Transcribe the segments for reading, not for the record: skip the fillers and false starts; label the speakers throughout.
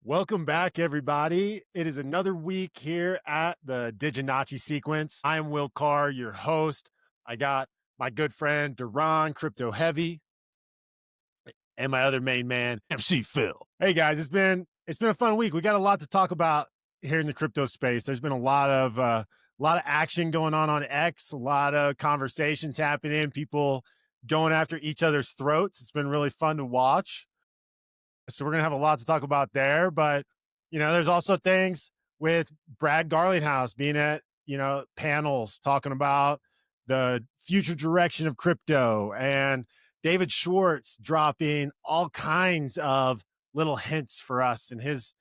Speaker 1: Welcome back, everybody. It is another week here at the Diginacci sequence. I am Will Carr, your host. I got my good friend Duran, Crypto Heavy, and my other main man, MC Phil. Hey guys, it's been a fun week. We got a lot to talk about here in the crypto space. There's been a lot of action going on X, a lot of conversations happening, people going after each other's throats. It's been really fun to watch. So we're going to have a lot to talk about there. But, there's also things with Brad Garlinghouse being at, panels talking about the future direction of crypto, and David Schwartz dropping all kinds of little hints for us in his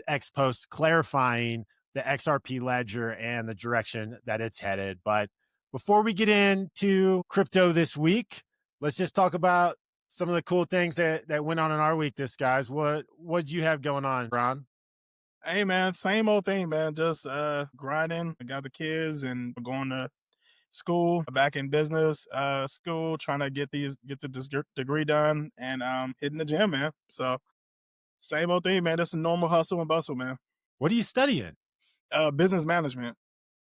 Speaker 1: X posts clarifying the XRP ledger and the direction that it's headed. But before we get into crypto this week, let's just talk about some of the cool things that went on in our week this, guys. What did you have going on, Ron?
Speaker 2: Hey man, same old thing, man. Just grinding. I got the kids and going to school, back in business school, trying to get the degree done, and hitting the gym, man. So same old thing, man. Just a normal hustle and bustle, man.
Speaker 1: What are you studying?
Speaker 2: Business management.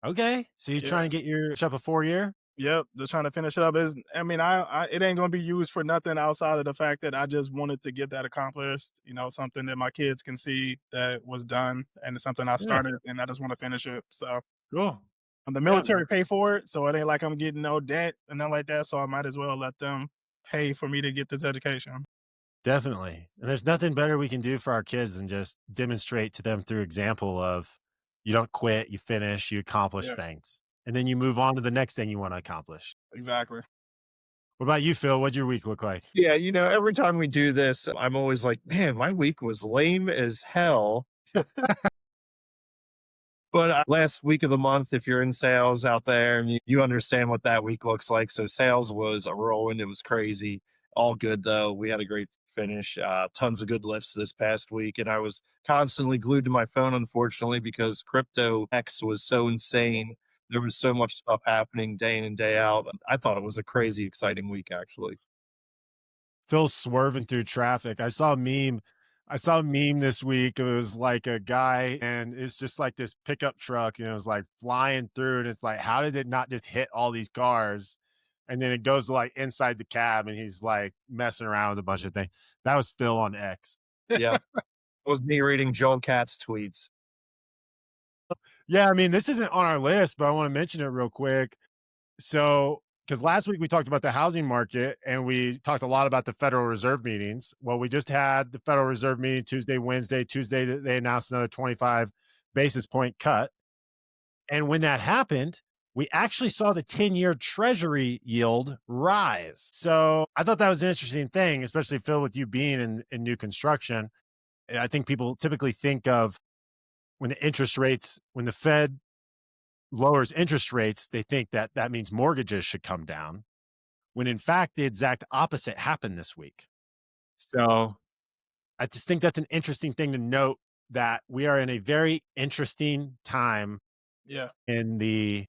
Speaker 1: Okay, so you're trying to get your up a 4-year?
Speaker 2: Yep, just trying to finish it up. It ain't gonna be used for nothing outside of the fact that I just wanted to get that accomplished. Something that my kids can see that was done, and it's something I started, and I just want to finish it. So
Speaker 1: cool.
Speaker 2: And the military pay for it, so it ain't like I'm getting no debt and nothing like that. So I might as well let them pay for me to get this education.
Speaker 1: Definitely. And there's nothing better we can do for our kids than just demonstrate to them through example of you don't quit, you finish, you accomplish things. And then you move on to the next thing you want to accomplish.
Speaker 2: Exactly.
Speaker 1: What about you, Phil? What'd your week look like?
Speaker 3: Yeah, every time we do this, I'm always like, man, my week was lame as hell. But last week of the month, if you're in sales out there, and you understand what that week looks like. So sales was a whirlwind. It was crazy. All good, though. We had a great finish. Tons of good lifts this past week. And I was constantly glued to my phone, unfortunately, because crypto X was so insane. There was so much stuff happening day in and day out. I thought it was a crazy, exciting week, actually.
Speaker 1: Phil's swerving through traffic. I saw a meme this week. It was like a guy, and it's just like this pickup truck, it was like flying through, and it's like, how did it not just hit all these cars? And then it goes to like inside the cab, and he's like messing around with a bunch of things. That was Phil on X.
Speaker 3: Yeah. It was me reading Joel Katz's tweets.
Speaker 1: Yeah, I mean, this isn't on our list, but I want to mention it real quick. So, because last week we talked about the housing market, and we talked a lot about the Federal Reserve meetings. Well, we just had the Federal Reserve meeting Tuesday, Wednesday. Tuesday, they announced another 25 basis point cut. And when that happened, we actually saw the 10-year Treasury yield rise. So I thought that was an interesting thing, especially, Phil, with you being in new construction. I think people typically think of when the Fed lowers interest rates, they think that means mortgages should come down, when in fact the exact opposite happened this week. So I just think that's an interesting thing to note, that we are in a very interesting time in the,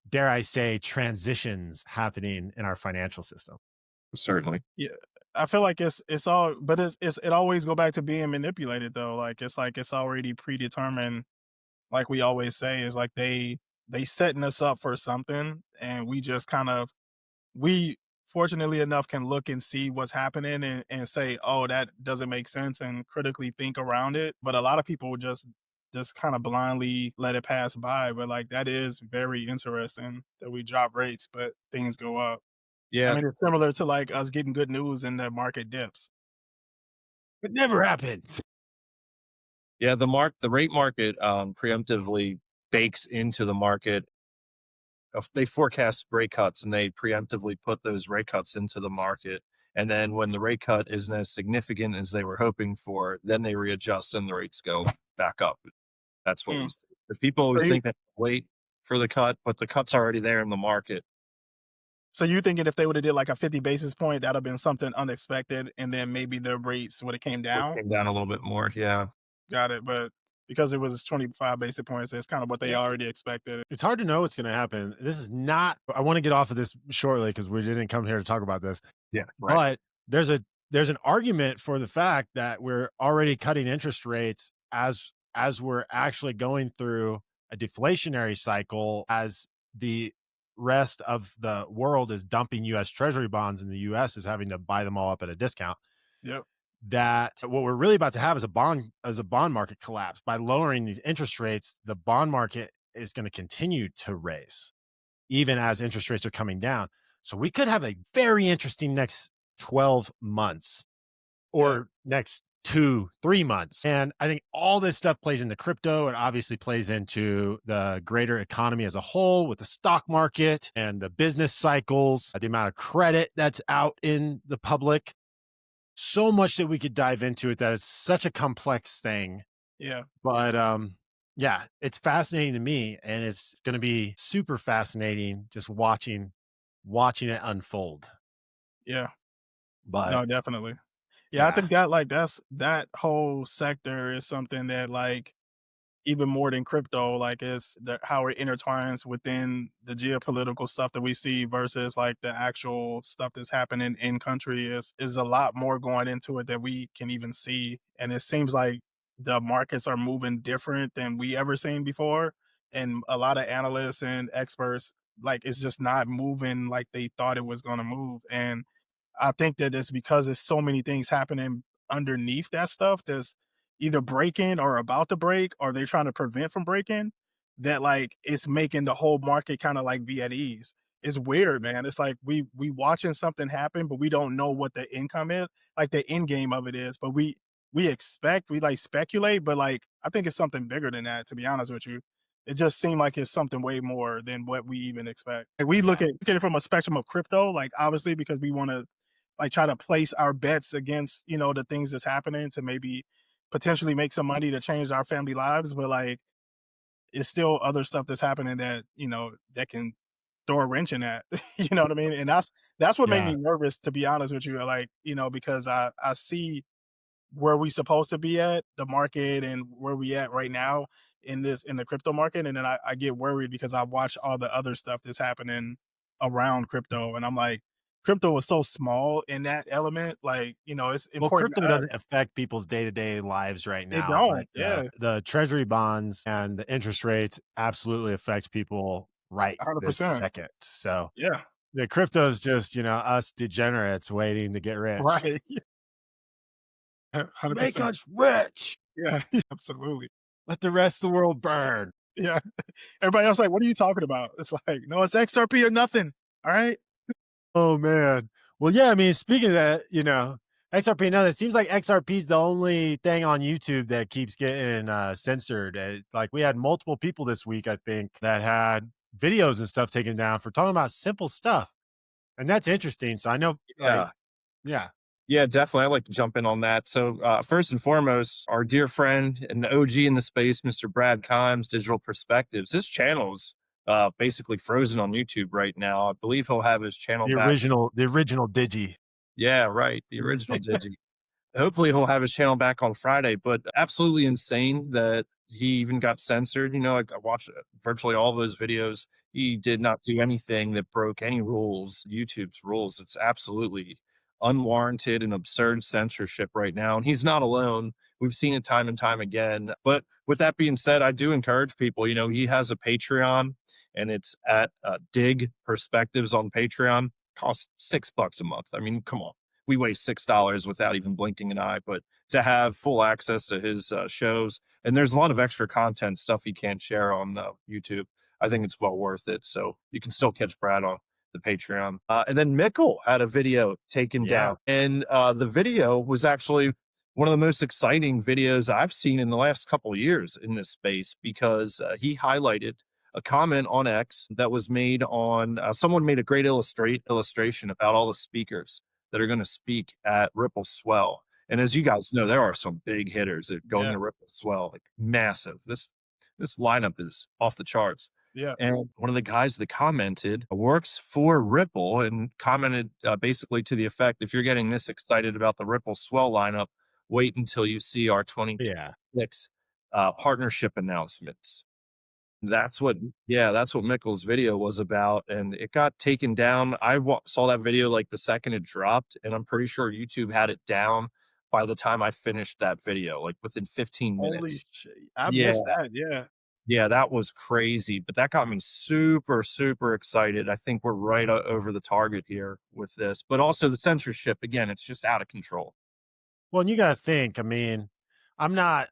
Speaker 1: dare I say, transitions happening in our financial system.
Speaker 3: Certainly.
Speaker 2: Yeah. I feel like it's all, but it always go back to being manipulated though. Like it's already predetermined. Like we always say, is like they setting us up for something, and we just we fortunately enough can look and see what's happening and say, oh, that doesn't make sense, and critically think around it. But a lot of people just kind of blindly let it pass by. But like, that is very interesting that we drop rates, but things go up.
Speaker 3: Yeah.
Speaker 2: I mean, it's similar to like us getting good news and the market dips.
Speaker 1: It never happens.
Speaker 3: Yeah, the rate market preemptively bakes into the market. They forecast rate cuts, and they preemptively put those rate cuts into the market. And then when the rate cut isn't as significant as they were hoping for, then they readjust and the rates go back up. That's what we see. The people always think that wait for the cut, but the cut's already there in the market.
Speaker 2: So you thinking if they would have did like a 50 basis point, that'd have been something unexpected, and then maybe the rates would have came down?
Speaker 3: Came down a little bit more, yeah.
Speaker 2: Got it. But because it was 25 basis points, it's kind of what they already expected.
Speaker 1: It's hard to know what's going to happen. This is not, I want to get off of this shortly because we didn't come here to talk about this.
Speaker 3: Yeah. Right.
Speaker 1: But there's a there's an argument for the fact that we're already cutting interest rates as we're actually going through a deflationary cycle, as the rest of the world is dumping US Treasury bonds and the US is having to buy them all up at a discount.
Speaker 2: Yep.
Speaker 1: That what we're really about to have is a bond market collapse. By lowering these interest rates, the bond market is going to continue to raise even as interest rates are coming down. So we could have a very interesting next 12 months or next 2-3 months. And I think all this stuff plays into crypto. It obviously plays into the greater economy as a whole with the stock market and the business cycles, the amount of credit that's out in the public. So much that we could dive into it, that is such a complex thing.
Speaker 2: Yeah.
Speaker 1: But yeah, it's fascinating to me, and it's going to be super fascinating just watching it unfold.
Speaker 2: Yeah.
Speaker 1: But
Speaker 2: No, definitely. Yeah, I think that that whole sector is something that like even more than crypto, like is how it intertwines within the geopolitical stuff that we see versus like the actual stuff that's happening in country is a lot more going into it that we can even see. And it seems like the markets are moving different than we ever seen before. And a lot of analysts and experts, like it's just not moving like they thought it was going to move. And I think that it's because there's so many things happening underneath that stuff that's either breaking or about to break, or they're trying to prevent from breaking, that like it's making the whole market kind of like be at ease. It's weird, man. It's like we watching something happen, but we don't know what the income is, like the end game of it is. But we like speculate, but like I think it's something bigger than that. To be honest with you, it just seemed like it's something way more than what we even expect. Like we look at it from a spectrum of crypto, like obviously because we want to like try to place our bets against, you know, the things that's happening to maybe potentially make some money to change our family lives, but like it's still other stuff that's happening that, you know, that can throw a wrench in that. You know what I mean? And that's what made me nervous, to be honest with you. Like, you know, because I see where we supposed to be at the market and where we at right now in the crypto market. And then I get worried because I watch all the other stuff that's happening around crypto. And I'm like, crypto is so small in that element. Like, you know, it's
Speaker 1: well,
Speaker 2: important
Speaker 1: crypto
Speaker 2: to us.
Speaker 1: doesn't affect people's day-to-day lives right
Speaker 2: It
Speaker 1: now, but
Speaker 2: don't. Yeah.
Speaker 1: the treasury bonds and the interest rates absolutely affect people right this
Speaker 2: 100%.
Speaker 1: second. So
Speaker 2: Yeah.
Speaker 1: the crypto is just, you know, us degenerates waiting to get rich.
Speaker 2: Right.
Speaker 1: Make
Speaker 2: 100%.
Speaker 1: us rich.
Speaker 2: Yeah. Absolutely.
Speaker 1: Let the rest of the world burn.
Speaker 2: Yeah. Everybody else like, what are you talking about? It's like, no, it's XRP or nothing. All right.
Speaker 1: Oh man. Well, yeah. I mean, speaking of that, you know, XRP. Now it seems like XRP is the only thing on YouTube that keeps getting censored. Like we had multiple people this week, I think, that had videos and stuff taken down for talking about simple stuff, and that's interesting. So I know, like,
Speaker 3: Yeah.
Speaker 1: yeah,
Speaker 3: Yeah, definitely. I'd like to jump in on that. So, first and foremost, our dear friend and OG in the space, Mr. Brad Kimes, Digital Perspectives, his channel's basically frozen on YouTube right now. I believe he'll have his channel back.
Speaker 1: the original Digi.
Speaker 3: Yeah, right. The original Digi. Hopefully he'll have his channel back on Friday, but absolutely insane that he even got censored. You know, I watched virtually all those videos. He did not do anything that broke any rules, YouTube's rules. It's absolutely unwarranted and absurd censorship right now. And he's not alone. We've seen it time and time again. But with that being said, I do encourage people, you know, he has a Patreon and it's at Dig Perspectives on Patreon. Costs $6 a month. I mean, come on, we waste $6 without even blinking an eye. But to have full access to his shows, and there's a lot of extra content stuff he can't share on YouTube, I think it's well worth it. So you can still catch Brad on the Patreon. And then Mickle had a video taken down, and the video was actually one of the most exciting videos I've seen in the last couple of years in this space, because he highlighted a comment on X that was made on someone made a great illustration about all the speakers that are going to speak at Ripple Swell. And as you guys know, there are some big hitters that go into Ripple Swell, like massive. This lineup is off the charts.
Speaker 2: Yeah.
Speaker 3: And one of the guys that commented works for Ripple and commented basically to the effect, if you're getting this excited about the Ripple Swell lineup, wait until you see our 2026 partnership announcements. That's what Mikkel's video was about, and it got taken down. Saw that video like the second it dropped, and I'm pretty sure YouTube had it down by the time I finished that video, like within 15
Speaker 2: Holy
Speaker 3: minutes.
Speaker 2: shit. I
Speaker 3: Yeah,
Speaker 2: missed that. Yeah.
Speaker 3: yeah, that was crazy, but that got me super, super excited. I think we're right over the target here with this, but also the censorship, again, it's just out of control.
Speaker 1: Well, and you got to think, I mean, I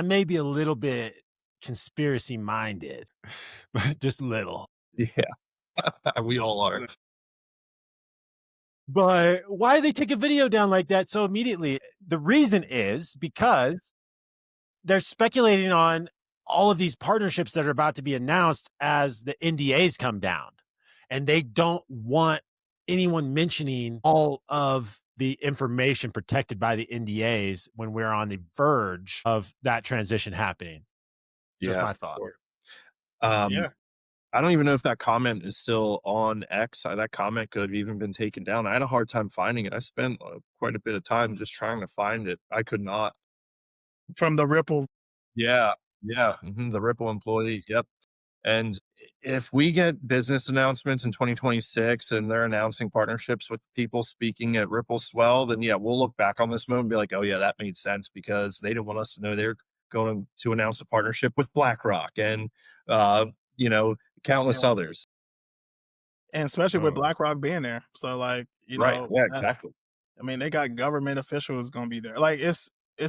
Speaker 1: may be a little bit conspiracy minded, but just a little.
Speaker 3: Yeah, we all are.
Speaker 1: But why do they take a video down like that so immediately? The reason is because they're speculating on all of these partnerships that are about to be announced as the NDAs come down. And they don't want anyone mentioning all of the information protected by the NDAs when we're on the verge of that transition happening. Just
Speaker 3: Yeah,
Speaker 1: my thought.
Speaker 3: sure.
Speaker 2: Yeah.
Speaker 3: I don't even know if that comment is still on X. That comment could have even been taken down. I had a hard time finding it. I spent quite a bit of time just trying to find it. I could not.
Speaker 2: From the Ripple.
Speaker 3: Yeah, yeah, the Ripple employee. Yep. And if we get business announcements in 2026 and they're announcing partnerships with people speaking at Ripple Swell, then yeah, we'll look back on this moment and be like, oh yeah, that made sense because they didn't want us to know they're going to announce a partnership with BlackRock and you know, countless
Speaker 2: Yeah.
Speaker 3: others.
Speaker 2: And especially with BlackRock being there. So like,
Speaker 3: Right. Yeah,
Speaker 2: that's,
Speaker 3: exactly.
Speaker 2: I mean, they got government officials gonna be there. Like it's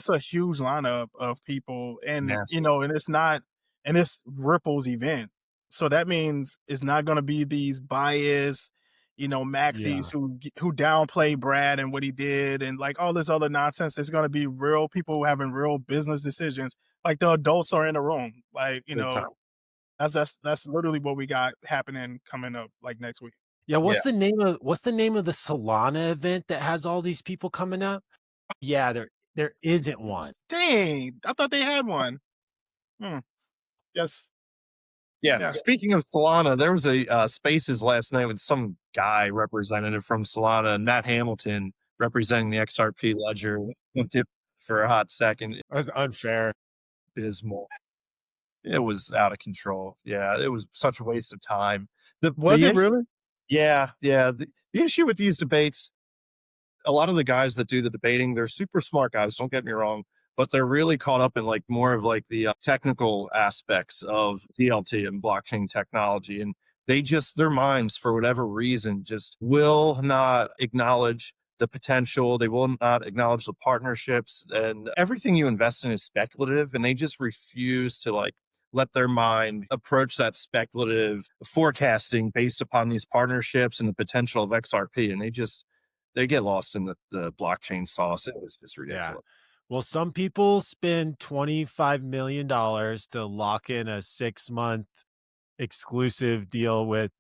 Speaker 2: a huge lineup of people, and
Speaker 3: Massive.
Speaker 2: and it's Ripple's event. So that means it's not gonna be these biased, maxis who downplay Brad and what he did and like all this other nonsense. It's gonna be real people having real business decisions. Like the adults are in the room. Like,
Speaker 3: Big time.
Speaker 2: that's literally what we got happening coming up like next week.
Speaker 1: Yeah,
Speaker 3: Yeah.
Speaker 1: what's the name of the Solana event that has all these people coming up? Yeah, there isn't one.
Speaker 2: Dang, I thought they had one. Yes.
Speaker 3: Yeah.
Speaker 2: Yeah.
Speaker 3: Speaking of Solana, there was a Spaces last night with some guy representative from Solana, Matt Hamilton, representing the XRP ledger. Went it for a hot second.
Speaker 1: That's unfair.
Speaker 3: Abysmal. It was out of control. Yeah, it was such a waste of time.
Speaker 2: Was it really?
Speaker 3: Yeah, yeah. The issue with these debates, a lot of the guys that do the debating, they're super smart guys, don't get me wrong, but they're really caught up in like more of like the technical aspects of DLT and blockchain technology. And their minds, for whatever reason, just will not acknowledge the potential. They will not acknowledge the partnerships, and everything you invest in is speculative. And they just refuse to like let their mind approach that speculative forecasting based upon these partnerships and the potential of XRP. And they get lost in the blockchain sauce. It was just ridiculous.
Speaker 1: Yeah. Well, some people spend $25 million to lock in a 6-month exclusive deal with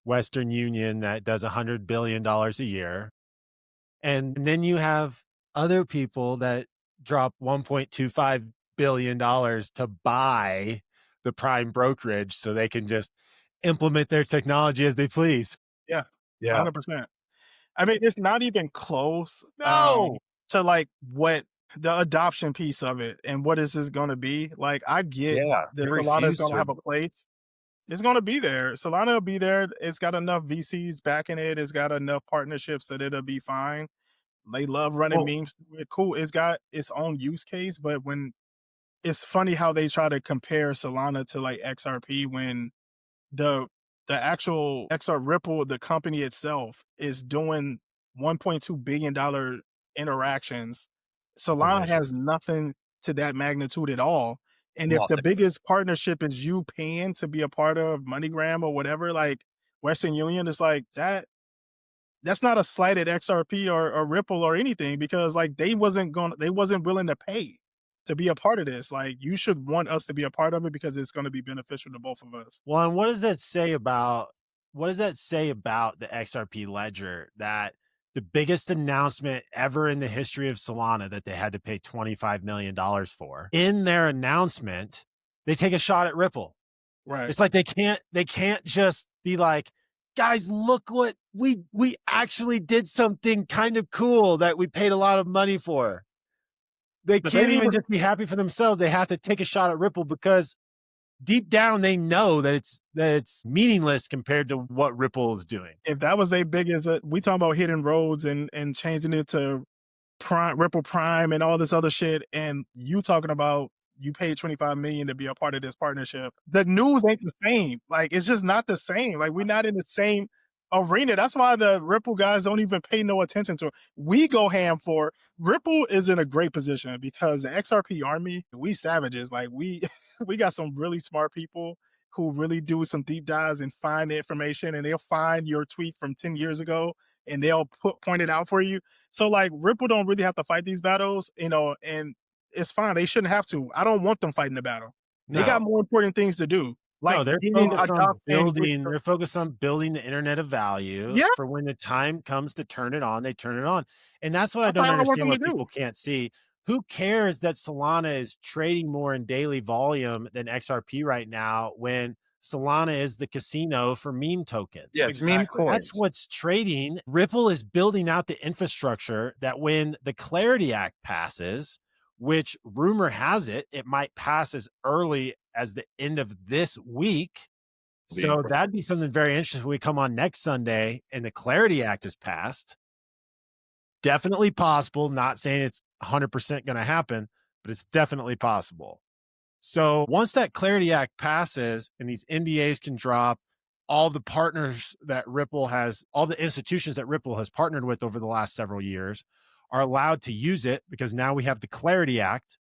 Speaker 1: Western Union that does $100 billion a year. And then you have other people that drop $1.25 billion to buy the prime brokerage so they can just implement their technology as they please.
Speaker 2: Yeah.
Speaker 3: Yeah.
Speaker 2: 100%. I mean, it's not even close to like what the adoption piece of it and what is this going to be. Like, I get
Speaker 3: Yeah.
Speaker 2: that Solana's going to have a place. It's going to be there. Solana will be there. It's got enough VCs backing it. It's got enough partnerships that it'll be fine. They love running memes. Cool. It's got its own use case, but when it's funny how they try to compare Solana to like XRP when the actual XR Ripple, the company itself, is doing $1.2 billion interactions. Solana has nothing to that magnitude at all. And if the biggest partnership is you paying to be a part of MoneyGram or whatever, like Western Union, is like that's not a slight at XRP or Ripple or anything, because like they wasn't willing to pay to be a part of this. Like, you should want us to be a part of it because it's going to be beneficial to both of us.
Speaker 1: Well, and what does that say about the XRP ledger, that the biggest announcement ever in the history of Solana that they had to pay $25 million for? In their announcement, they take a shot at Ripple.
Speaker 2: Right.
Speaker 1: It's like they can't just be like, guys, look what we actually did, something kind of cool that we paid a lot of money for. They can't even just be happy for themselves. They have to take a shot at Ripple because deep down they know that it's meaningless compared to what Ripple is doing.
Speaker 2: If that was their biggest, we talking about hitting roads and changing it to Ripple Prime and all this other shit, and you talking about you paid $25 million to be a part of this partnership. The news ain't the same. Like, it's just not the same. Like, we're not in the same arena. That's why the Ripple guys don't even pay no attention to it. We go ham for Ripple is in a great position because the XRP army, we savages. Like, we got some really smart people who really do some deep dives and find the information, and they'll find your tweet from 10 years ago and they'll point it out for you. So like Ripple don't really have to fight these battles, and it's fine. They shouldn't have to. I don't want them fighting the battle. They got more important things to do. Like
Speaker 1: no, they're focused on building. They're focused on building the internet of value.
Speaker 2: Yeah.
Speaker 1: For when the time comes to turn it on, they turn it on, and that's what I don't understand. What people can't see. Who cares that Solana is trading more in daily volume than XRP right now when Solana is the casino for meme tokens?
Speaker 3: Yeah, it's meme coins.
Speaker 1: That's what's trading. Ripple is building out the infrastructure that when the Clarity Act passes, which rumor has it, it might pass as early as the end of this week. So that'd be something very interesting when we come on next Sunday and the Clarity Act is passed. Definitely possible. Not saying it's 100% going to happen, but it's definitely possible. So once that Clarity Act passes and these NDAs can drop, all the partners that Ripple has, all the institutions that Ripple has partnered with over the last several years are allowed to use it because now we have the Clarity Act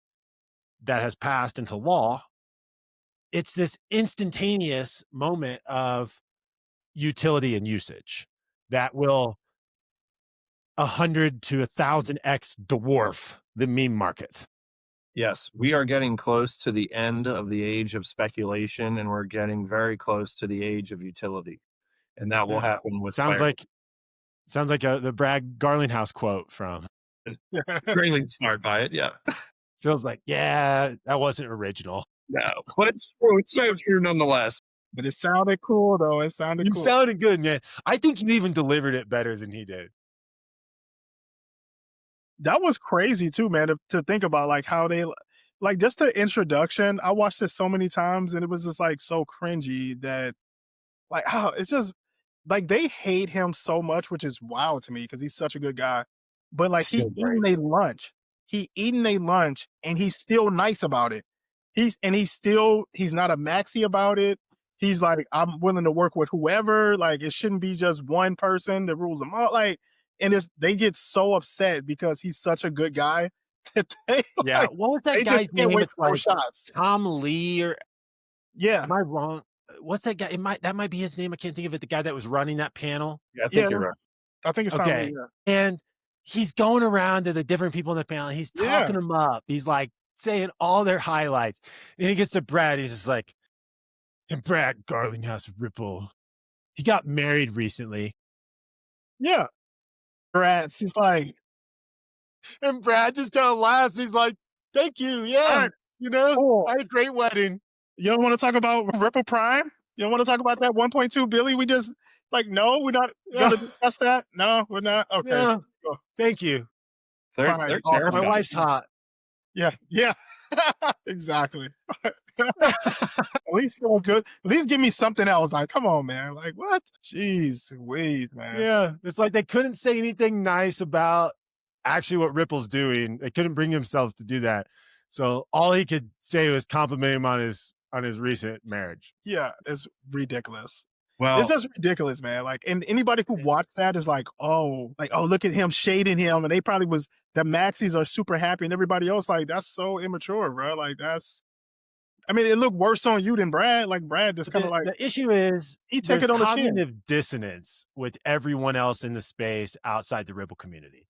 Speaker 1: that has passed into law. It's this instantaneous moment of utility and usage that will 100 to 1,000x dwarf the meme market.
Speaker 3: Yes, we are getting close to the end of the age of speculation, and we're getting very close to the age of utility, and that will happen with.
Speaker 1: Sounds like the Brad Garlinghouse quote from.
Speaker 3: Greatly inspired by it, yeah.
Speaker 1: Feels like, yeah, that wasn't original.
Speaker 3: No, but it's true. It's so true nonetheless.
Speaker 2: But it sounded cool, though. It sounded cool.
Speaker 1: You sounded good, man. I think you even delivered it better than he did.
Speaker 2: That was crazy too, man, to think about like how they, like just the introduction. I watched this so many times and it was just like so cringy that like, it's just like they hate him so much, which is wild to me because he's such a good guy. But like he's eating a lunch and he's still nice about it. He's not a maxi about it. He's like, I'm willing to work with whoever. Like it shouldn't be just one person that rules them all. Like, and they get so upset because he's such a good guy that they
Speaker 1: what was that guy's name? It's like shots. Tom Lee or am I wrong? What's that guy? That might be his name. I can't think of it. The guy that was running that panel.
Speaker 3: Yeah, I think you're right.
Speaker 2: I think it's Tom Lee. Yeah.
Speaker 1: And he's going around to the different people in the panel. He's talking them up. He's like saying all their highlights. And he gets to Brad. He's just like, and Brad Garlinghouse Ripple. He got married recently.
Speaker 2: Yeah. Brad, he's like,
Speaker 1: and Brad just kind of laughs. He's like, thank you. Yeah. Cool. I had a great wedding.
Speaker 2: You don't want to talk about Ripple Prime? You don't want to talk about that 1.2 billion? We just like, no, we're not going to discuss that. No, we're not. Okay.
Speaker 1: Yeah. Thank you.
Speaker 3: They're terrified.
Speaker 1: My wife's hot.
Speaker 2: Yeah. Yeah. Exactly. At least feel good. At least give me something else. Like, come on, man. Like, what? Jeez, wait, man.
Speaker 1: Yeah, it's like they couldn't say anything nice about actually what Ripple's doing. They couldn't bring themselves to do that. So all he could say was compliment him on his recent marriage.
Speaker 2: Yeah, it's ridiculous.
Speaker 3: Well,
Speaker 2: it's just ridiculous, man. Like, and anybody who watched that is like, oh, look at him shading him, and they probably the maxis are super happy, and everybody else like that's so immature, bro. Like that's. I mean, it looked worse on you than Brad. Like Brad just kind of like
Speaker 1: the issue is
Speaker 2: he take it on the chin.
Speaker 1: Cognitive dissonance with everyone else in the space outside the Ripple community.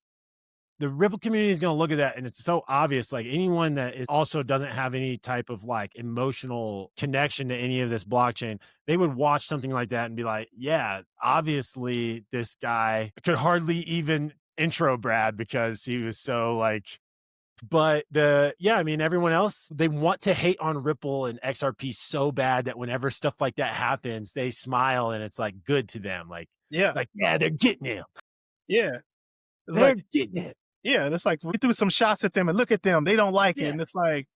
Speaker 1: The Ripple community is going to look at that, and it's so obvious. Like anyone that also doesn't have any type of like emotional connection to any of this blockchain, they would watch something like that and be like, "Yeah, obviously this guy could hardly even intro Brad because he was so like." But I mean, everyone else, they want to hate on Ripple and XRP so bad that whenever stuff like that happens, they smile and it's like good to them. Like, yeah, they're getting him.
Speaker 2: Yeah.
Speaker 1: They're getting it.
Speaker 2: Yeah. And it's like, we threw some shots at them and look at them. They don't like it. And it's like,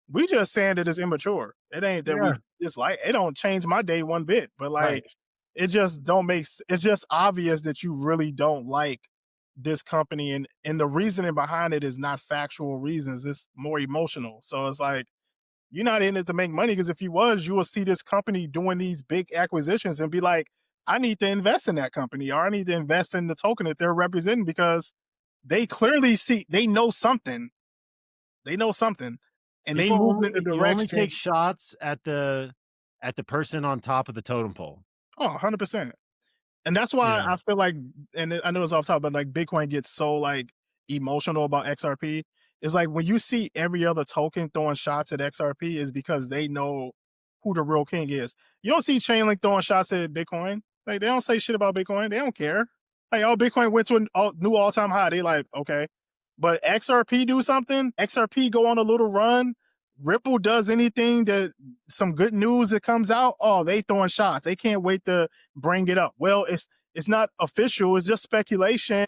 Speaker 2: We just saying that it's immature. It ain't that we dislike. It don't change my day one bit. But like,
Speaker 1: Right.
Speaker 2: it just don't make. It's just obvious that you really don't like this company, and the reasoning behind it is not factual reasons. It's more emotional. So it's like you're not in it to make money, because if you was, you will see this company doing these big acquisitions and be like, I need to invest in that company, or I need to invest in the token that they're representing, because they clearly see, they know something. They know something, and they
Speaker 1: People
Speaker 2: move in the
Speaker 1: you only
Speaker 2: direction.
Speaker 1: take shots at the person on top of the totem pole.
Speaker 2: Oh, 100%. And that's why
Speaker 1: Yeah.
Speaker 2: I feel like, and I know it's off top, but like Bitcoin gets so like emotional about XRP. It's like when you see every other token throwing shots at XRP, is because they know who the real king is. You don't see Chainlink throwing shots at Bitcoin. Like, they don't say shit about Bitcoin. They don't care. Like, oh, Bitcoin went to a new all-time high. They like, okay. But XRP do something. XRP go on a little run. Ripple does anything that some good news that comes out. Oh, they throwing shots. They can't wait to bring it up. Well, it's not official. It's just speculation.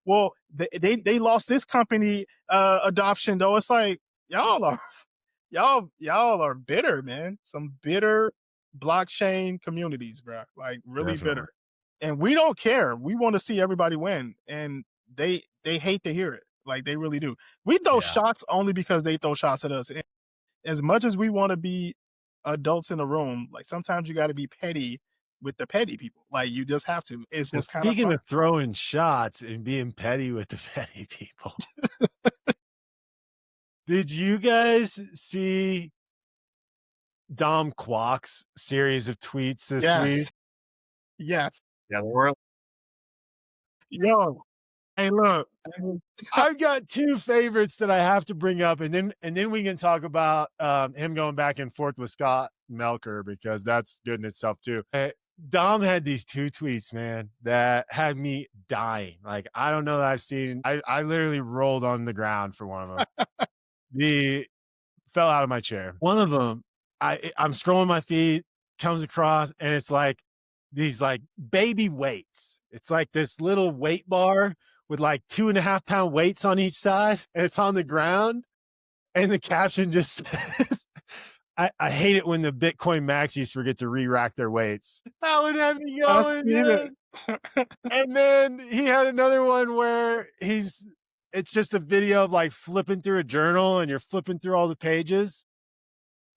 Speaker 2: Well, they lost this company adoption though. It's like y'all are bitter, man. Some bitter blockchain communities, bro. Like really
Speaker 1: Definitely.
Speaker 2: bitter. And we don't care. We want to see everybody win, and they hate to hear it. Like they really do. We throw shots only because they throw shots at us. And as much as we want to be adults in the room, like sometimes you got to be petty with the petty people. Like you just have to. It's
Speaker 1: Well,
Speaker 2: just kind of
Speaker 1: speaking
Speaker 2: fun.
Speaker 1: of throwing shots and being petty with the petty people, did you guys see Dom Kwok's series of tweets this week?
Speaker 2: Yes. Yes.
Speaker 3: Yeah, the world.
Speaker 2: Yo, hey, look.
Speaker 1: I've got two favorites that I have to bring up, and then we can talk about him going back and forth with Scott Melker, because that's good in itself too. Dom had these two tweets, man, that had me dying. Like, I don't know that I've seen. I literally rolled on the ground for one of them. Fell out of my chair. One of them, I'm scrolling my feed, comes across, and it's like these like baby weights. It's like this little weight bar with like 2.5 pound weights on each side, and it's on the ground. And the caption just says, I hate it when the Bitcoin maxis forget to re-rack their weights. That would have me going, man. And then he had another one where it's just a video of like flipping through a journal, and you're flipping through all the pages,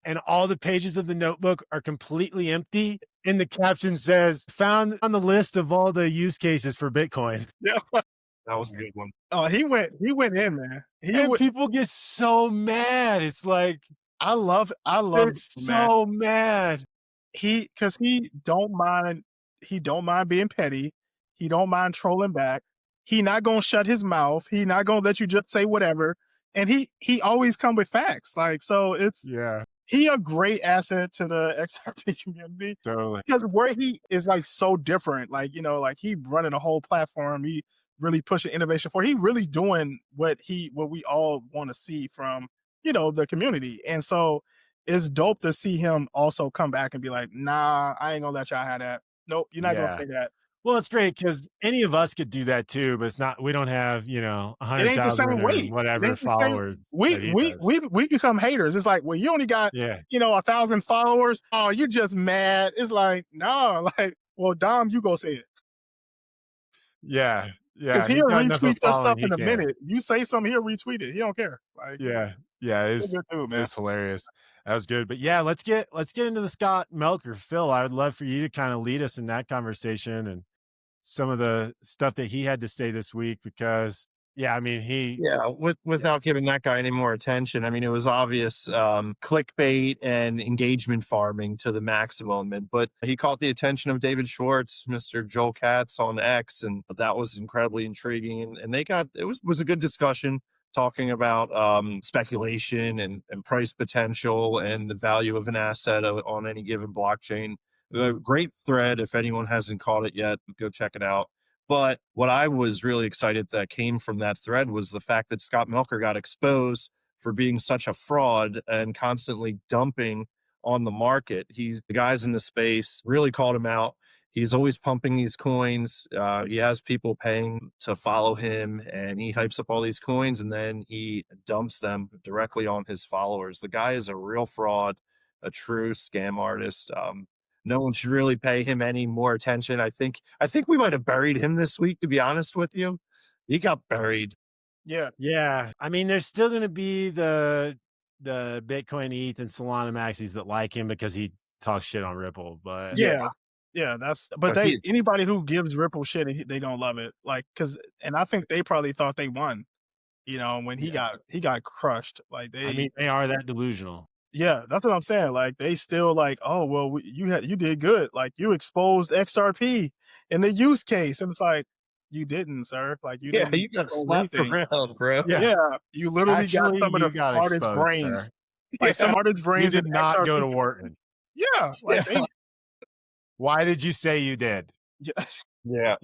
Speaker 1: and all the pages of the notebook are completely empty. And the caption says, found on the list of all the use cases for Bitcoin.
Speaker 2: Yeah.
Speaker 3: That was a good one.
Speaker 2: Oh, he went in, man.
Speaker 1: People get so mad. It's like,
Speaker 2: I love
Speaker 1: they're so mad.
Speaker 2: Because he don't mind being petty. He don't mind trolling back. He not gonna shut his mouth. He not gonna let you just say whatever. And he always come with facts. Like, so he a great asset to the XRP community.
Speaker 1: Totally.
Speaker 2: Because where he is like so different, like, you know, like he running a whole platform. He really pushing innovation for. He really doing what we all want to see from, you know, the community. And so it's dope to see him also come back and be like, nah, I ain't gonna let y'all have that. Nope, you're not gonna say that.
Speaker 1: Well, it's great because any of us could do that too, but it's not. We don't have, you know,
Speaker 2: It ain't the
Speaker 1: 100,000
Speaker 2: same
Speaker 1: or
Speaker 2: weight.
Speaker 1: whatever followers.
Speaker 2: We become haters. It's like, well, you only got, you know, 1,000 followers. Oh, you just mad. It's like, no, like, well, Dom, you go say it.
Speaker 1: Yeah.
Speaker 2: Because he'll retweet your stuff in a minute. You say something, he'll retweet it. He don't care. Like,
Speaker 1: yeah, it's hilarious. That was good. But yeah, let's get into the Scott Melker. Phil, I would love for you to kind of lead us in that conversation and some of the stuff that he had to say this week, because I mean,
Speaker 3: without giving that guy any more attention, I mean, it was obvious clickbait and engagement farming to the maximum. But he caught the attention of David Schwartz, Mr. Joel Katz on X, and that was incredibly intriguing. And it was a good discussion talking about speculation and price potential and the value of an asset on any given blockchain. A great thread. If anyone hasn't caught it yet, go check it out. But what I was really excited that came from that thread was the fact that Scott Melker got exposed for being such a fraud and constantly dumping on the market. The guys in the space really called him out. He's always pumping these coins. He has people paying to follow him, and he hypes up all these coins, and then he dumps them directly on his followers. The guy is a real fraud, a true scam artist. No one should really pay him any more attention. I think we might have buried him this week, to be honest with you. He got buried.
Speaker 2: Yeah.
Speaker 1: Yeah. I mean, there's still going to be the Bitcoin ETH and Solana maxis that like him because he talks shit on Ripple. But
Speaker 2: Yeah, but anybody who gives Ripple shit, they don't love it. Like, and I think they probably thought they won, when he got crushed. Like
Speaker 1: they are that delusional.
Speaker 2: Yeah, that's what I'm saying. Like, they still like, oh, well, you did good. Like, you exposed XRP in the use case. And it's like, you didn't, sir. Like, you didn't.
Speaker 3: You got slapped around, bro.
Speaker 2: Yeah. You literally got some of the hardest brains.
Speaker 1: Sir.
Speaker 2: Like, some hardest brains.
Speaker 1: You did not XRP. Go to Wharton.
Speaker 2: Yeah. Like,
Speaker 1: why did you say you did?
Speaker 3: Yeah.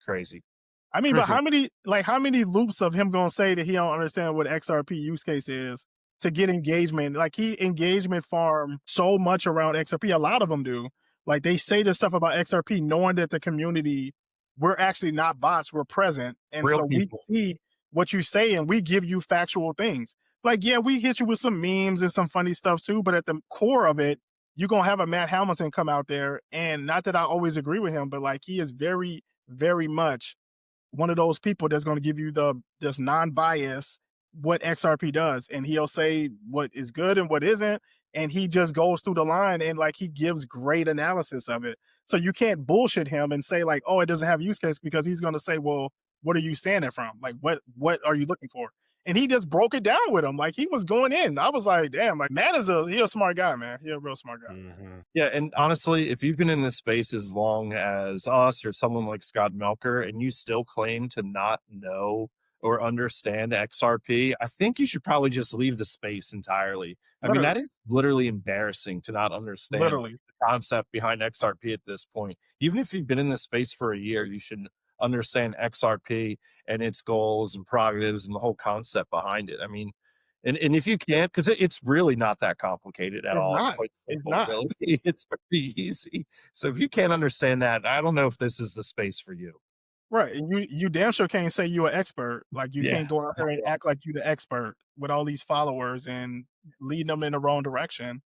Speaker 3: Crazy.
Speaker 2: I mean, but how many loops of him gonna say that he don't understand what XRP use case is to get engagement? Like, he engagement farm so much around XRP. A lot of them do. Like, they say this stuff about XRP knowing that the community, we're actually not bots, we're present. And real so people. We see what you say and we give you factual things. Like, yeah, we hit you with some memes and some funny stuff too, but at the core of it, you're going to have a Matt Hamilton come out there. And not that I always agree with him, but like, he is very, very much one of those people that's going to give you this non-bias, what XRP does. And he'll say what is good and what isn't. And he just goes through the line and like, he gives great analysis of it. So you can't bullshit him and say like, oh, it doesn't have use case, because he's going to say, well, what are you standing from? Like, what are you looking for? And he just broke it down with him. Like, he was going in. I was like, damn, like, Matt is he a smart guy, man. He's a real smart guy.
Speaker 3: Mm-hmm. Yeah. And honestly, if you've been in this space as long as us or someone like Scott Melker, and you still claim to not know or understand XRP, I think you should probably just leave the space entirely. I mean, that is literally embarrassing to not understand the concept behind XRP at this point. Even if you've been in this space for a year, you should understand XRP and its goals and prerogatives and the whole concept behind it. I mean, and if you can't, because it's really not that complicated at all. It's quite simple, really. It's pretty easy. So if you can't understand that, I don't know if this is the space for you.
Speaker 2: Right. And you damn sure can't say you're an expert. Like, you can't go out there and act like you're the expert with all these followers and lead them in the wrong direction,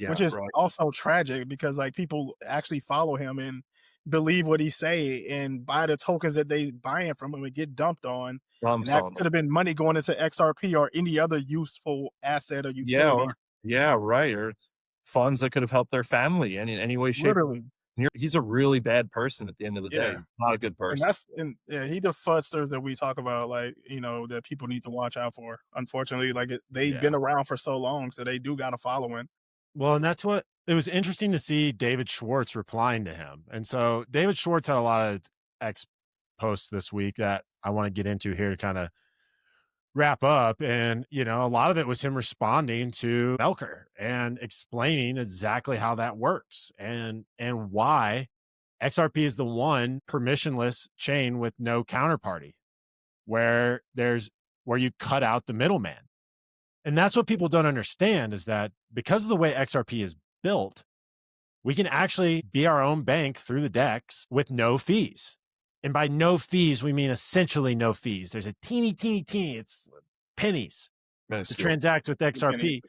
Speaker 2: which is also tragic, because like, people actually follow him and believe what he say and buy the tokens that they buying from him and get dumped on. And that could have been money going into XRP or any other useful asset or utility.
Speaker 3: Or funds that could have helped their family in any way, shape.
Speaker 2: Literally.
Speaker 3: He's a really bad person at the end of the day. Not a good person.
Speaker 2: He the fudsters that we talk about, like, that people need to watch out for. Unfortunately, like, they've been around for so long, so they do got a following.
Speaker 1: Well, and that's what it was interesting to see David Schwartz replying to him. And so David Schwartz had a lot of X posts this week that I want to get into here to kind of wrap up. And, a lot of it was him responding to Melker and explaining exactly how that works and why XRP is the one permissionless chain with no counterparty, where you cut out the middleman. And that's what people don't understand, is that because of the way XRP is built, we can actually be our own bank through the DEX with no fees. And by no fees, we mean essentially no fees. There's a teeny, it's pennies to transact with XRP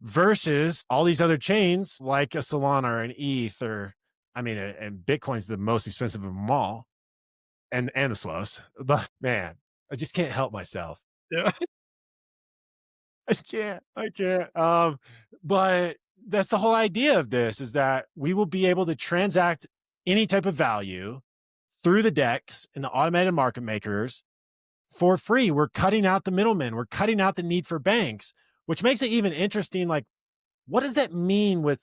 Speaker 1: versus all these other chains like a Solana or an ETH and Bitcoin's the most expensive of them all and the slowest. But man, I just can't help myself.
Speaker 2: Yeah.
Speaker 1: I can't. But that's the whole idea of this, is that we will be able to transact any type of value through the DEX and the automated market makers for free. We're cutting out the middlemen. We're cutting out the need for banks, which makes it even interesting. Like, what does that mean with,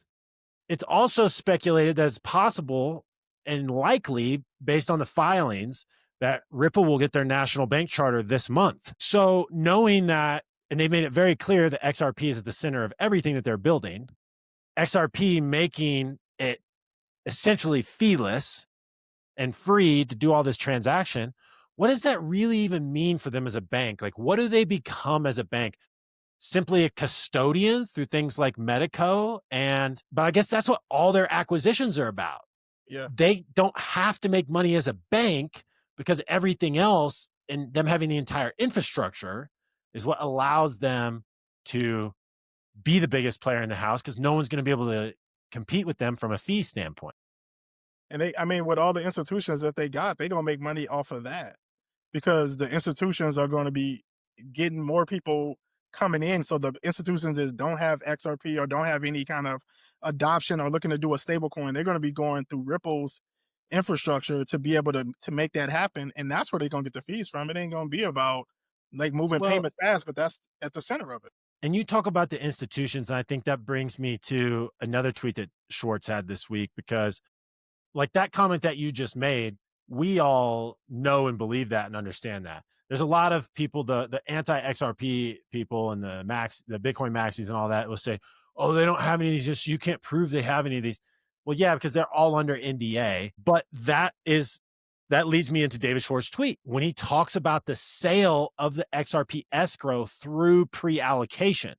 Speaker 1: it's also speculated that it's possible and likely, based on the filings, that Ripple will get their national bank charter this month. So knowing that, and they've made it very clear that XRP is at the center of everything that they're building, XRP making it essentially feeless and free to do all this transaction, what does that really even mean for them as a bank? Like, what do they become as a bank? Simply a custodian through things like Medico? But I guess that's what all their acquisitions are about,
Speaker 2: Yeah.
Speaker 1: they don't have to make money as a bank because everything else and them having the entire infrastructure is what allows them to be the biggest player in the house because no one's going to be able to compete with them from a fee standpoint.
Speaker 2: And I mean, with all the institutions that they got, they gonna make money off of that because the institutions are going to be getting more people coming in. So the institutions that don't have XRP or don't have any kind of adoption or looking to do a stable coin, they're going to be going through Ripple's infrastructure to be able to make that happen. And that's where they're going to get the fees from. It ain't going to be about like moving
Speaker 1: Well,
Speaker 2: payments fast, but that's at the center of it.
Speaker 1: and you talk about the institutions, and I think that brings me to another tweet that Schwartz had this week because, like that comment that you just made, we all know and believe that and understand that. There's a lot of people, the anti XRP people and the Bitcoin maxis and all that will say, "Oh, they don't have any of these. Just you can't prove they have any of these." Well, yeah, because they're all under NDA. But that leads me into David Schwartz's tweet when he talks about the sale of the XRP escrow through pre-allocation,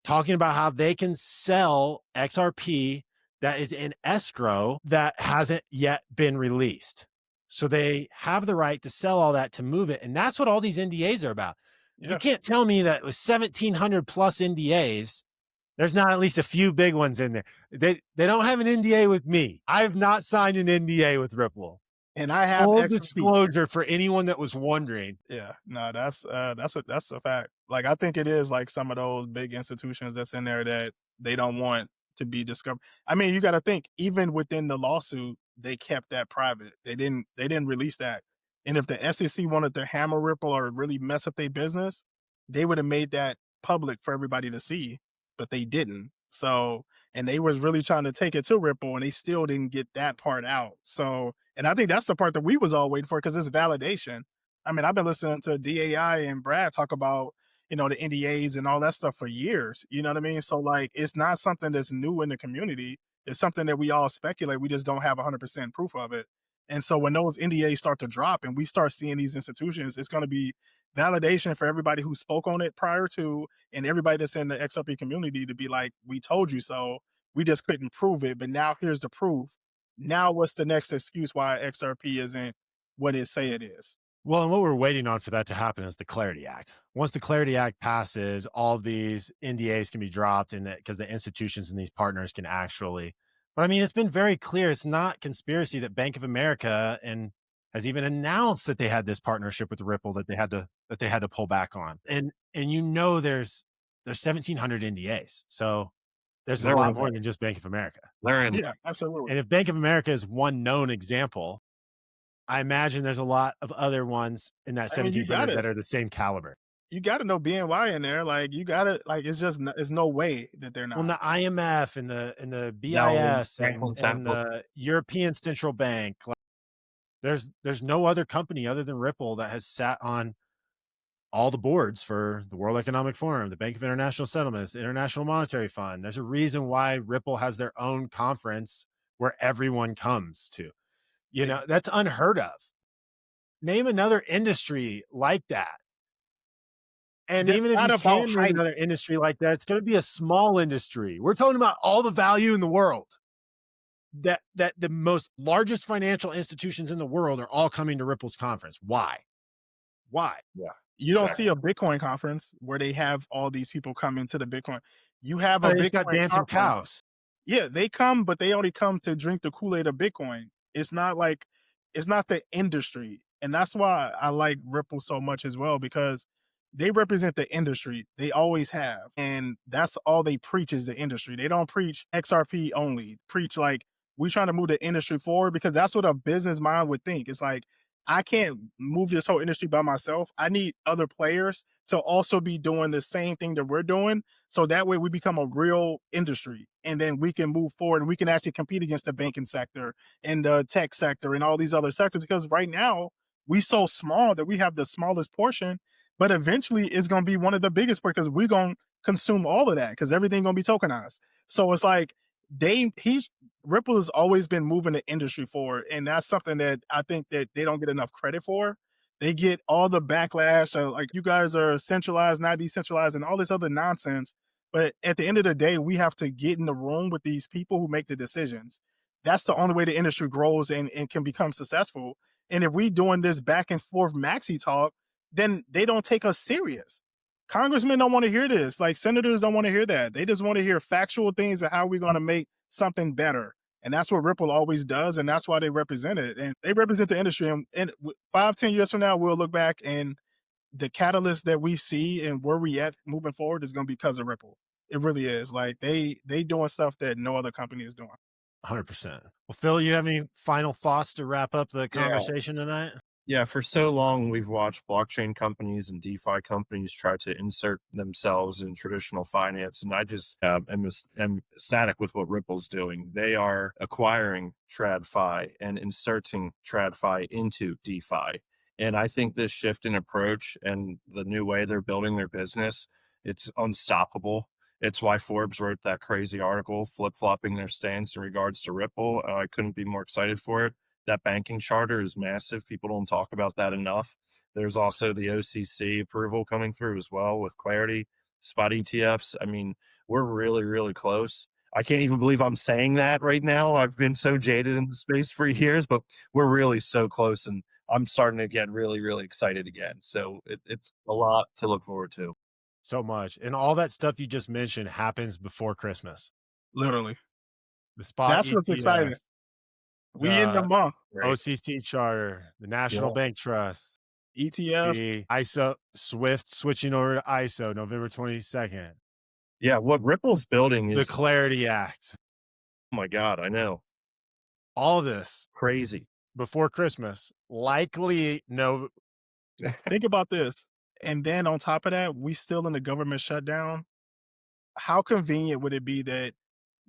Speaker 1: talking about how they can sell XRP that is in escrow that hasn't yet been released. So they have the right to sell all that to move it. And that's what all these NDAs are about.
Speaker 2: Yeah.
Speaker 1: You can't tell me that with 1,700 plus NDAs, there's not at least a few big ones in there. They don't have an NDA with me. I have not signed an NDA with Ripple.
Speaker 2: And I have
Speaker 1: Full
Speaker 2: XRP.
Speaker 1: disclosure for anyone that was wondering.
Speaker 2: Yeah, no, that's a fact. Like I think it is like some of those big institutions that's in there that they don't want to be discovered. I mean, you got to think even within the lawsuit, they kept that private. They didn't release that. And if the SEC wanted to hammer Ripple or really mess up their business, they would have made that public for everybody to see, but they didn't. So, and they was really trying to take it to Ripple and they still didn't get that part out. So, and I think that's the part that we was all waiting for because it's validation. I mean, I've been listening to DAI and Brad talk about, the NDAs and all that stuff for years. You know what I mean? So like, it's not something that's new in the community. It's something that we all speculate. We just don't have 100% proof of it. And so when those NDAs start to drop and we start seeing these institutions, it's going to be validation for everybody who spoke on it prior to and everybody that's in the XRP community to be like, we told you so. We just couldn't prove it. But now here's the proof. Now what's the next excuse why XRP isn't what it say it is?
Speaker 1: Well, and what we're waiting on for that to happen is the Clarity Act. Once the Clarity Act passes, all of these NDAs can be dropped and that because the institutions and these partners can actually. But I mean, it's been very clear. It's not conspiracy that Bank of America and has even announced that they had this partnership with Ripple that they had to pull back on. And there's 1,700 NDAs. So there's a lot more than just Bank of America.
Speaker 2: Yeah, absolutely.
Speaker 1: And if Bank of America is one known example, I imagine there's a lot of other ones in that 1,700 that are the same caliber.
Speaker 2: You got to know BNY in there. Like you got to like it's no way that they're not.
Speaker 1: Well, the IMF and the BIS and the European Central Bank. Like, there's no other company other than Ripple that has sat on all the boards for the World Economic Forum, the Bank of International Settlements, the International Monetary Fund. There's a reason why Ripple has their own conference where everyone comes to. That's unheard of. Name another industry like that. And even if you can name another industry like that, it's going to be a small industry. We're talking about all the value in the world. That the most largest financial institutions in the world are all coming to Ripple's conference. Why?
Speaker 2: Yeah. You don't see a Bitcoin conference where they have all these people come into the Bitcoin. You have a Bitcoin
Speaker 1: got dancing cows.
Speaker 2: Yeah, they come, but they only come to drink the Kool-Aid of Bitcoin. It's not the industry. And that's why I like Ripple so much as well, because they represent the industry. They always have. And that's all they preach is the industry. They don't preach XRP only. Preach like, we trying to move the industry forward because that's what a business mind would think. It's like, I can't move this whole industry by myself. I need other players to also be doing the same thing that we're doing. So that way we become a real industry and then we can move forward and we can actually compete against the banking sector and the tech sector and all these other sectors. Because right now we so small that we have the smallest portion, but eventually it's going to be one of the biggest because we're going to consume all of that because everything going to be tokenized. So it's like Ripple has always been moving the industry forward, and that's something that I think that they don't get enough credit for. They get all the backlash, like you guys are centralized, not decentralized, and all this other nonsense. But at the end of the day, we have to get in the room with these people who make the decisions. That's the only way the industry grows and can become successful. And if we doing this back and forth maxi talk, then they don't take us serious. Congressmen don't want to hear this. Like senators don't want to hear that. They just want to hear factual things of how we're going to make something better. And that's what Ripple always does. And that's why they represent it. And they represent the industry. And 5-10 years from now, we'll look back and the catalyst that we see and where we at moving forward is going to be because of Ripple. It really is. Like they doing stuff that no other company is doing.
Speaker 1: 100%. Well, Phil, you have any final thoughts to wrap up the conversation tonight?
Speaker 3: Yeah, for so long we've watched blockchain companies and DeFi companies try to insert themselves in traditional finance, and I just am ecstatic with what Ripple's doing. They are acquiring TradFi and inserting TradFi into DeFi, and I think this shift in approach and the new way they're building their business, it's unstoppable. It's why Forbes wrote that crazy article flip-flopping their stance in regards to Ripple. I couldn't be more excited for it. That banking charter is massive. People don't talk about that enough. There's also the OCC approval coming through as well with Clarity, spot ETFs. I mean, we're really, really close. I can't even believe I'm saying that right now. I've been so jaded in the space for years, but we're really so close, and I'm starting to get really, really excited again. So it's a lot to look forward to.
Speaker 1: So much. And all that stuff you just mentioned happens before Christmas.
Speaker 2: Literally.
Speaker 1: The spot
Speaker 2: That's what's
Speaker 1: ETFs,
Speaker 2: exciting. We in the month.
Speaker 1: OCC charter, the National Bank Trust,
Speaker 2: ETF,
Speaker 1: the ISO Swift switching over to ISO November 22nd.
Speaker 3: Yeah, what Ripple's building is
Speaker 1: the Clarity Act.
Speaker 3: Oh my God, I know.
Speaker 1: All of this
Speaker 3: crazy
Speaker 1: before Christmas. Likely no.
Speaker 2: Think about this. And then on top of that, we still in the government shutdown. How convenient would it be that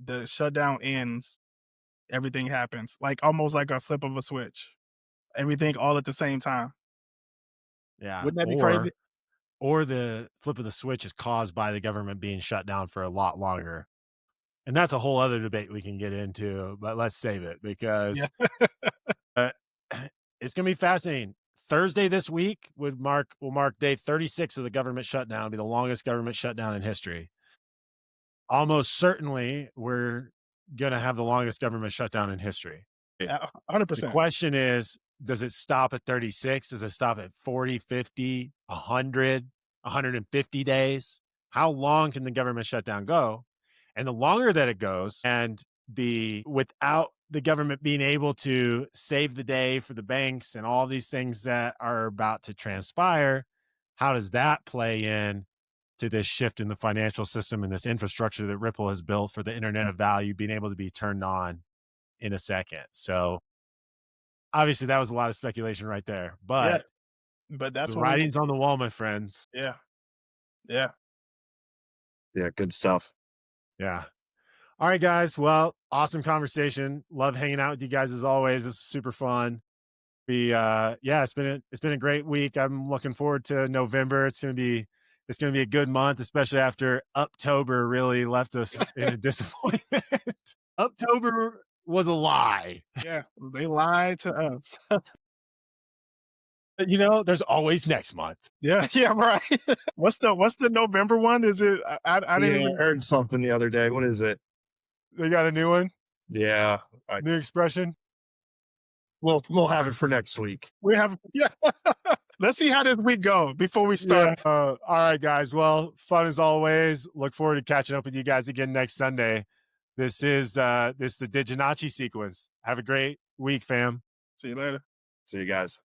Speaker 2: the shutdown ends, everything happens, like almost like a flip of a switch, everything all at the same time?
Speaker 1: Yeah.
Speaker 2: Wouldn't that be crazy?
Speaker 1: Or the flip of the switch is caused by the government being shut down for a lot longer. And that's a whole other debate we can get into, but let's save it because it's going to be fascinating. Thursday this week will mark day 36 of the government shutdown. It'll be the longest government shutdown in history. Almost certainly, we're going to have the longest government shutdown in history.
Speaker 2: 100%.
Speaker 1: The question is, does it stop at 36? Does it stop at 40, 50, 100, 150 days? How long can the government shutdown go? And the longer that it goes, and without the government being able to save the day for the banks and all these things that are about to transpire, how does that play in to this shift in the financial system and this infrastructure that Ripple has built for the Internet of Value being able to be turned on in a second? So obviously that was a lot of speculation right there, but
Speaker 2: that's
Speaker 1: the writing's on the wall, my friends.
Speaker 2: Yeah.
Speaker 3: Yeah. Good stuff.
Speaker 1: Yeah. All right, guys. Well, awesome conversation. Love hanging out with you guys as always. It's super fun. It's been a great week. I'm looking forward to November. It's gonna be a good month, especially after October really left us in a disappointment. October was a lie.
Speaker 2: Yeah, they lied to us.
Speaker 1: There's always next month.
Speaker 2: Yeah, right. What's the November one? Is it? I didn't even
Speaker 3: heard something the other day. What is it?
Speaker 1: They got a new one.
Speaker 3: Yeah,
Speaker 1: new expression.
Speaker 3: We'll have it for next week.
Speaker 2: We have Let's see how this week go before we start.
Speaker 1: All right, guys. Well, fun as always. Look forward to catching up with you guys again next Sunday. This is the Diginacci sequence. Have a great week, fam.
Speaker 2: See you later.
Speaker 3: See you guys.